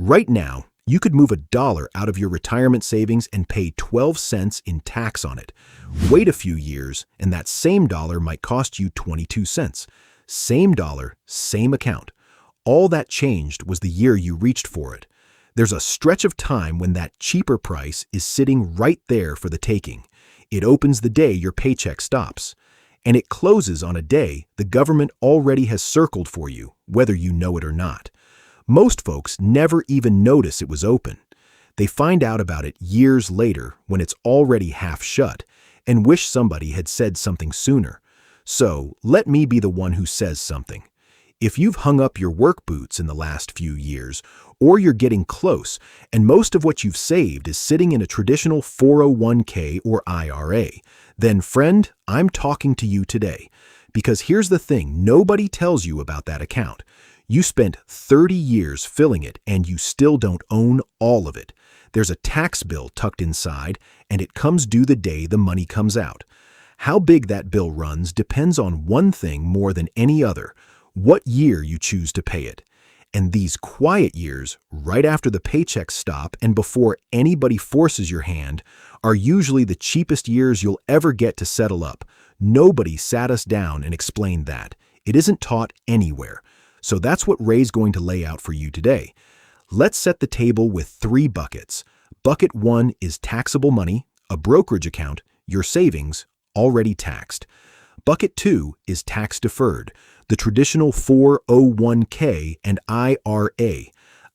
Right now, you could move $1 out of your retirement savings and pay 12 cents in tax on it. Wait a few years, and that same dollar might cost you 22 cents. Same dollar, same account. All that changed was the year you reached for it. There's a stretch of time when that cheaper price is sitting right there for the taking. It opens the day your paycheck stops. And it closes on a day the government already has circled for you, whether you know it or not. Most folks never even notice it was open. They find out about it years later when it's already half shut and wish somebody had said something sooner. So let me be the one who says something. If you've hung up your work boots in the last few years, or you're getting close, and most of what you've saved is sitting in a traditional 401k or IRA, then friend, I'm talking to you today. Because here's the thing nobody tells you about that account. You spent 30 years filling it and you still don't own all of it. There's a tax bill tucked inside and it comes due the day the money comes out. How big that bill runs depends on one thing more than any other: what year you choose to pay it. And these quiet years, right after the paychecks stop and before anybody forces your hand, are usually the cheapest years you'll ever get to settle up. Nobody sat us down and explained that. It isn't taught anywhere. So that's what Ray's going to lay out for you today. Let's set the table with 3 buckets. Bucket 1 is taxable money, a brokerage account, your savings, already taxed. Bucket 2 is tax-deferred, the traditional 401k and IRA,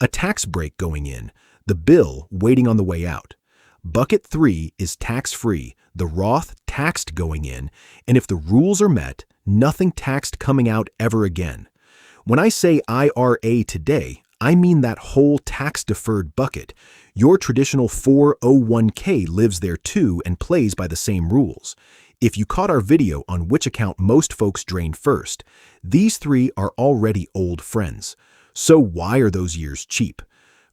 a tax break going in, the bill waiting on the way out. Bucket 3 is tax-free, the Roth taxed going in, and if the rules are met, nothing taxed coming out ever again. When I say IRA today, I mean that whole tax-deferred bucket. Your traditional 401k lives there too and plays by the same rules. If you caught our video on which account most folks drain first, these 3 are already old friends. So why are those years cheap?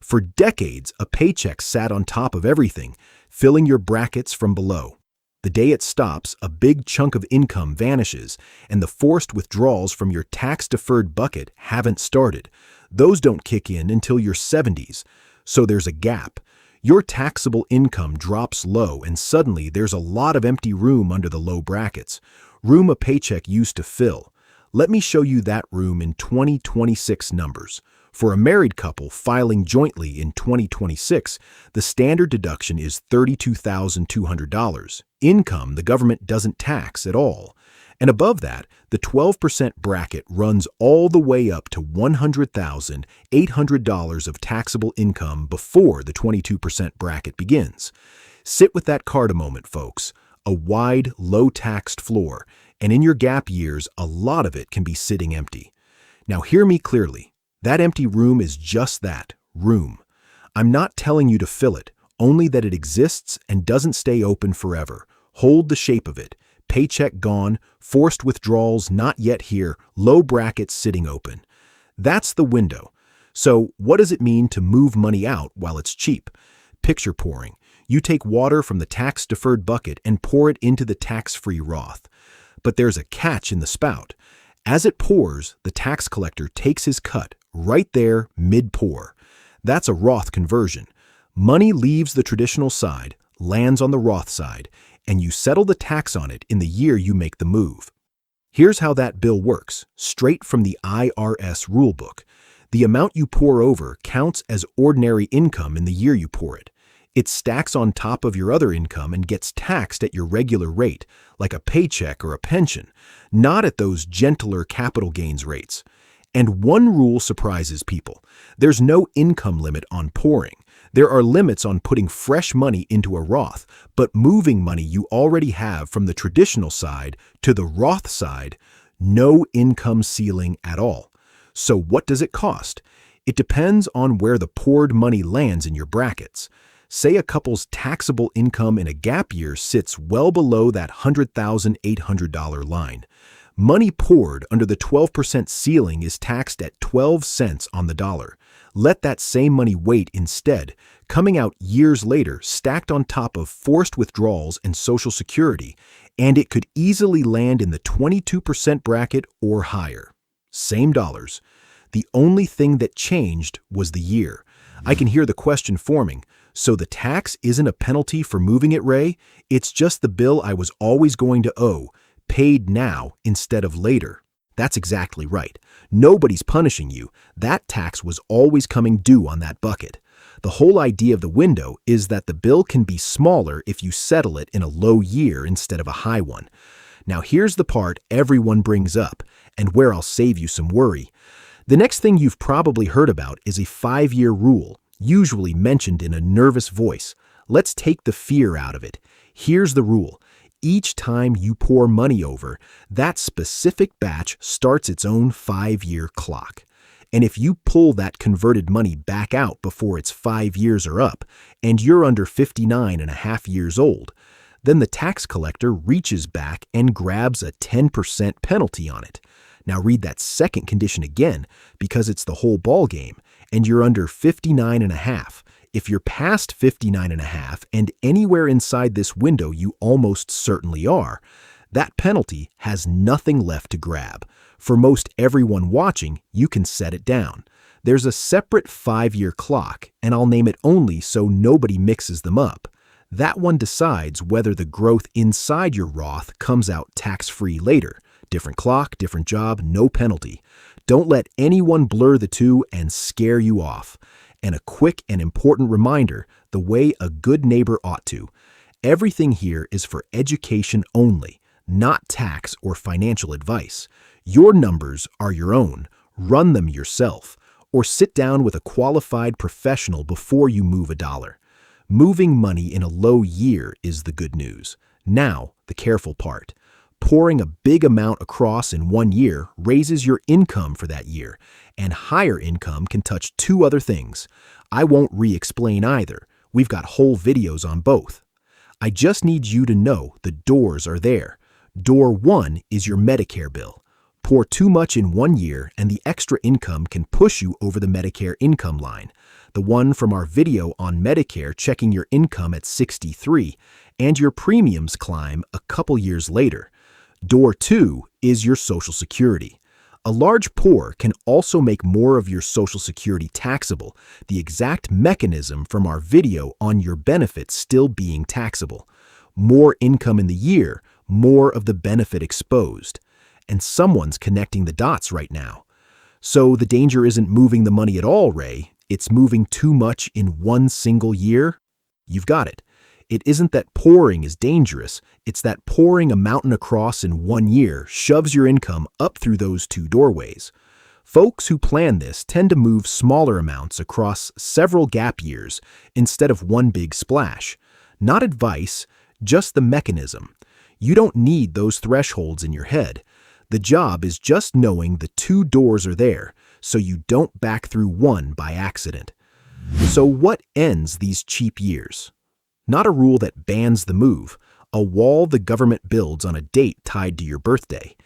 For decades, a paycheck sat on top of everything, filling your brackets from below. The day it stops, a big chunk of income vanishes, and the forced withdrawals from your tax-deferred bucket haven't started. Those don't kick in until your 70s. So there's a gap. Your taxable income drops low, and suddenly there's a lot of empty room under the low brackets. Room a paycheck used to fill. Let me show you that room in 2026 numbers. For a married couple filing jointly in 2026, the standard deduction is $32,200. Income the government doesn't tax at all. And above that, the 12% bracket runs all the way up to $100,800 of taxable income before the 22% bracket begins. Sit with that card a moment, folks. A wide, low-taxed floor, and in your gap years, a lot of it can be sitting empty. Now hear me clearly. That empty room is just that, room. I'm not telling you to fill it, only that it exists and doesn't stay open forever. Hold the shape of it. Paycheck gone, forced withdrawals not yet here, low brackets sitting open. That's the window. So what does it mean to move money out while it's cheap? Picture pouring. You take water from the tax-deferred bucket and pour it into the tax-free Roth. But there's a catch in the spout. As it pours, the tax collector takes his cut right there mid-pour. That's a Roth conversion. Money leaves the traditional side, lands on the Roth side, and you settle the tax on it in the year you make the move. Here's how that bill works, straight from the IRS rulebook. The amount you pour over counts as ordinary income in the year you pour it. It stacks on top of your other income and gets taxed at your regular rate, like a paycheck or a pension, not at those gentler capital gains rates. And one rule surprises people. There's no income limit on pouring. There are limits on putting fresh money into a Roth, but moving money you already have from the traditional side to the Roth side, no income ceiling at all. So what does it cost? It depends on where the poured money lands in your brackets. Say a couple's taxable income in a gap year sits well below that $100,800 line. Money poured under the 12% ceiling is taxed at 12 cents on the dollar. Let that same money wait instead, coming out years later stacked on top of forced withdrawals and Social Security, and it could easily land in the 22% bracket or higher. Same dollars. The only thing that changed was the year. I can hear the question forming. So the tax isn't a penalty for moving it, Ray? It's just the bill I was always going to owe, paid now instead of later. That's exactly right. Nobody's punishing you. That tax was always coming due on that bucket. The whole idea of the window is that the bill can be smaller if you settle it in a low year instead of a high one. Now here's the part everyone brings up, and where I'll save you some worry. The next thing you've probably heard about is a 5-year rule, usually mentioned in a nervous voice. Let's take the fear out of it. Here's the rule. Each time you pour money over, that specific batch starts its own 5-year clock. And if you pull that converted money back out before its 5 years are up, and you're under 59 and a half years old, then the tax collector reaches back and grabs a 10% penalty on it. Now read that second condition again, because it's the whole ball game, and you're under 59 and a half. If you're past 59 and a half and anywhere inside this window you almost certainly are, that penalty has nothing left to grab. For most everyone watching, you can set it down. There's a separate 5-year clock, and I'll name it only so nobody mixes them up. That one decides whether the growth inside your Roth comes out tax-free later. Different clock, different job, no penalty. Don't let anyone blur the two and scare you off. And a quick and important reminder, the way a good neighbor ought to. Everything here is for education only, not tax or financial advice. Your numbers are your own. Run them yourself, or sit down with a qualified professional before you move a dollar. Moving money in a low year is the good news. Now, the careful part. Pouring a big amount across in 1 year raises your income for that year, and higher income can touch 2 other things. I won't re-explain either. We've got whole videos on both. I just need you to know the doors are there. Door 1 is your Medicare bill. Pour too much in 1 year and the extra income can push you over the Medicare income line. The one from our video on Medicare checking your income at 63, and your premiums climb a couple years later. Door 2 is your Social Security. A large pour can also make more of your Social Security taxable, the exact mechanism from our video on your benefits still being taxable. More income in the year, more of the benefit exposed. And someone's connecting the dots right now. So the danger isn't moving the money at all, Ray. It's moving too much in 1 single year. You've got it. It isn't that pouring is dangerous, it's that pouring a mountain across in 1 year shoves your income up through those 2 doorways. Folks who plan this tend to move smaller amounts across several gap years instead of one big splash. Not advice, just the mechanism. You don't need those thresholds in your head. The job is just knowing the 2 doors are there, so you don't back through one by accident. So what ends these cheap years? Not a rule that bans the move, a wall the government builds on a date tied to your birthday.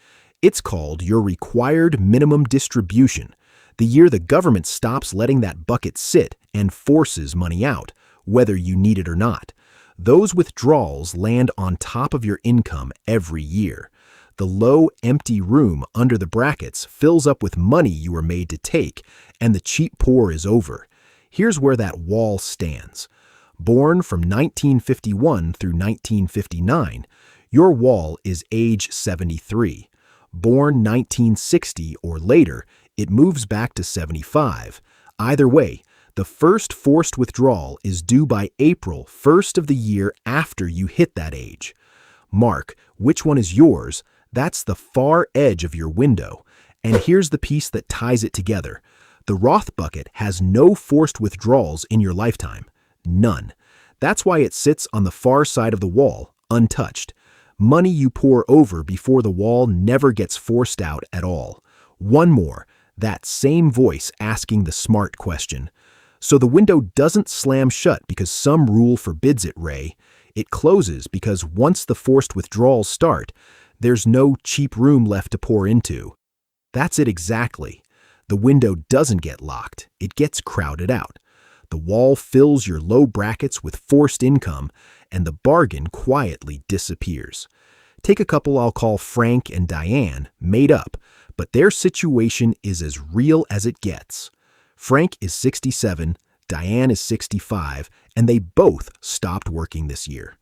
It's called your required minimum distribution, the year the government stops letting that bucket sit and forces money out, whether you need it or not. Those withdrawals land on top of your income every year. The low, empty room under the brackets fills up with money you were made to take, and the cheap pour is over. Here's where that wall stands. Born from 1951 through 1959, your wall is age 73. Born 1960 or later, it moves back to 75. Either way, the first forced withdrawal is due by April 1st of the year after you hit that age. Mark which one is yours. That's the far edge of your window. And here's the piece that ties it together. The Roth bucket has no forced withdrawals in your lifetime. None. That's why it sits on the far side of the wall, untouched. Money you pour over before the wall never gets forced out at all. One more, that same voice asking the smart question. So the window doesn't slam shut because some rule forbids it, Ray. It closes because once the forced withdrawals start, there's no cheap room left to pour into. That's it exactly. The window doesn't get locked, it gets crowded out. The wall fills your low brackets with forced income, and the bargain quietly disappears. Take a couple I'll call Frank and Diane, made up, but their situation is as real as it gets. Frank is 67, Diane is 65, and they both stopped working this year.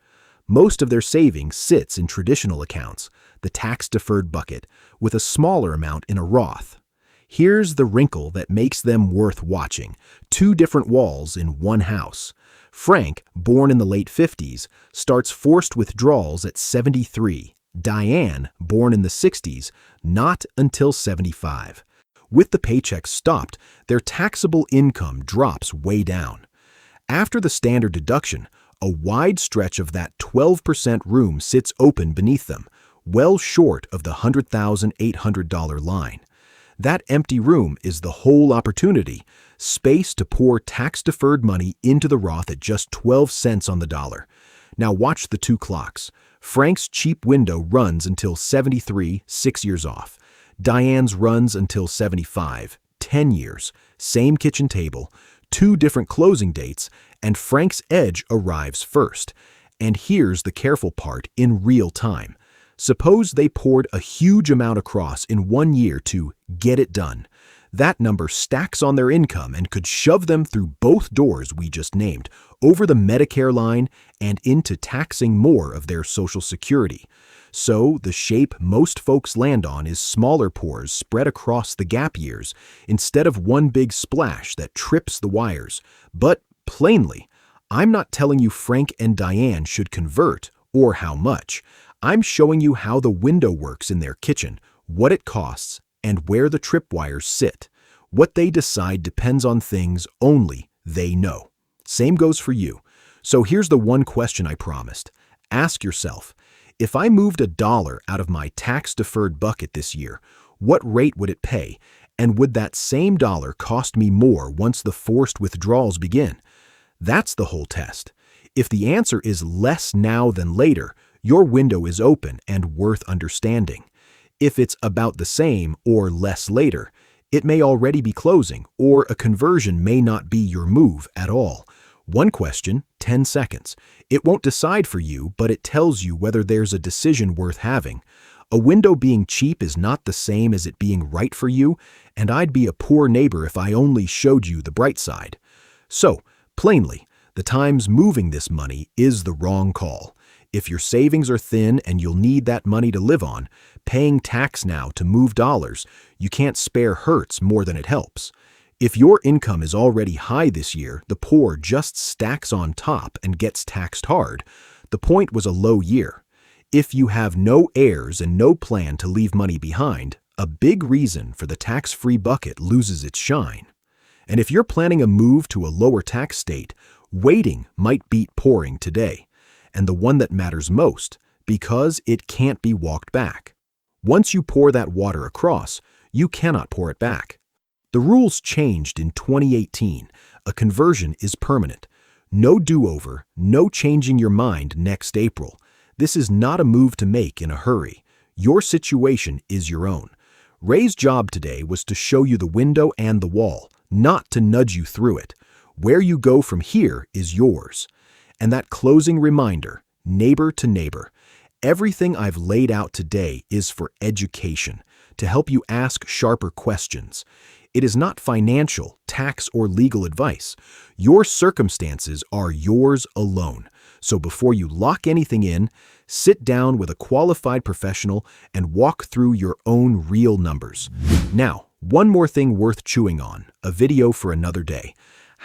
Most of their savings sits in traditional accounts, the tax-deferred bucket, with a smaller amount in a Roth. Here's the wrinkle that makes them worth watching: two different walls in one house. Frank, born in the late 50s, starts forced withdrawals at 73. Diane, born in the 60s, not until 75. With the paycheck stopped, their taxable income drops way down. After the standard deduction, a wide stretch of that 12% room sits open beneath them, well short of the $100,800 line. That empty room is the whole opportunity, space to pour tax-deferred money into the Roth at just 12 cents on the dollar. Now watch the two clocks. Frank's cheap window runs until 73, 6 years off. Diane's runs until 75, 10 years, same kitchen table, two different closing dates, and Frank's edge arrives first. And here's the careful part: in real time. Suppose they poured a huge amount across in 1 year to get it done. That number stacks on their income and could shove them through both doors we just named, over the Medicare line and into taxing more of their Social Security. So the shape most folks land on is smaller pours spread across the gap years, instead of one big splash that trips the wires. But plainly, I'm not telling you Frank and Diane should convert or how much. I'm showing you how the window works in their kitchen, what it costs, and where the tripwires sit. What they decide depends on things only they know. Same goes for you. So here's the one question I promised. Ask yourself, if I moved $1 out of my tax-deferred bucket this year, what rate would it pay? And would that same dollar cost me more once the forced withdrawals begin? That's the whole test. If the answer is less now than later, your window is open and worth understanding. If it's about the same or less later, it may already be closing, or a conversion may not be your move at all. One question, 10 seconds. It won't decide for you, but it tells you whether there's a decision worth having. A window being cheap is not the same as it being right for you, and I'd be a poor neighbor if I only showed you the bright side. So, plainly, the Times moving this money is the wrong call. If your savings are thin and you'll need that money to live on, paying tax now to move dollars you can't spare hurts more than it helps. If your income is already high this year, the poor just stacks on top and gets taxed hard. The point was a low year. If you have no heirs and no plan to leave money behind, a big reason for the tax-free bucket loses its shine. And if you're planning a move to a lower tax state, waiting might beat pouring today. And the one that matters most, because it can't be walked back. Once you pour that water across, you cannot pour it back. The rules changed in 2018. A conversion is permanent. No do-over, no changing your mind next April. This is not a move to make in a hurry. Your situation is your own. Ray's job today was to show you the window and the wall, not to nudge you through it. Where you go from here is yours. And that closing reminder, neighbor to neighbor, everything I've laid out today is for education, to help you ask sharper questions. It is not financial, tax, or legal advice. Your circumstances are yours alone. So before you lock anything in, sit down with a qualified professional and walk through your own real numbers. Now, one more thing worth chewing on, a video for another day.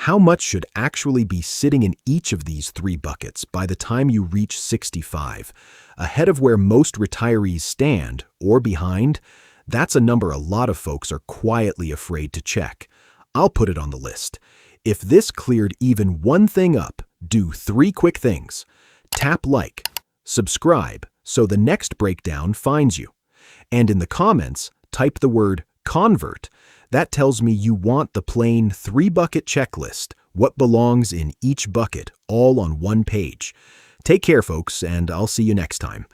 How much should actually be sitting in each of these three buckets by the time you reach 65? Ahead of where most retirees stand, or behind? That's a number a lot of folks are quietly afraid to check. I'll put it on the list. If this cleared even one thing up, do 3 quick things. Tap like, subscribe, so the next breakdown finds you. And in the comments, type the word convert. That tells me you want the plain 3-bucket checklist, what belongs in each bucket, all on one page. Take care, folks, and I'll see you next time.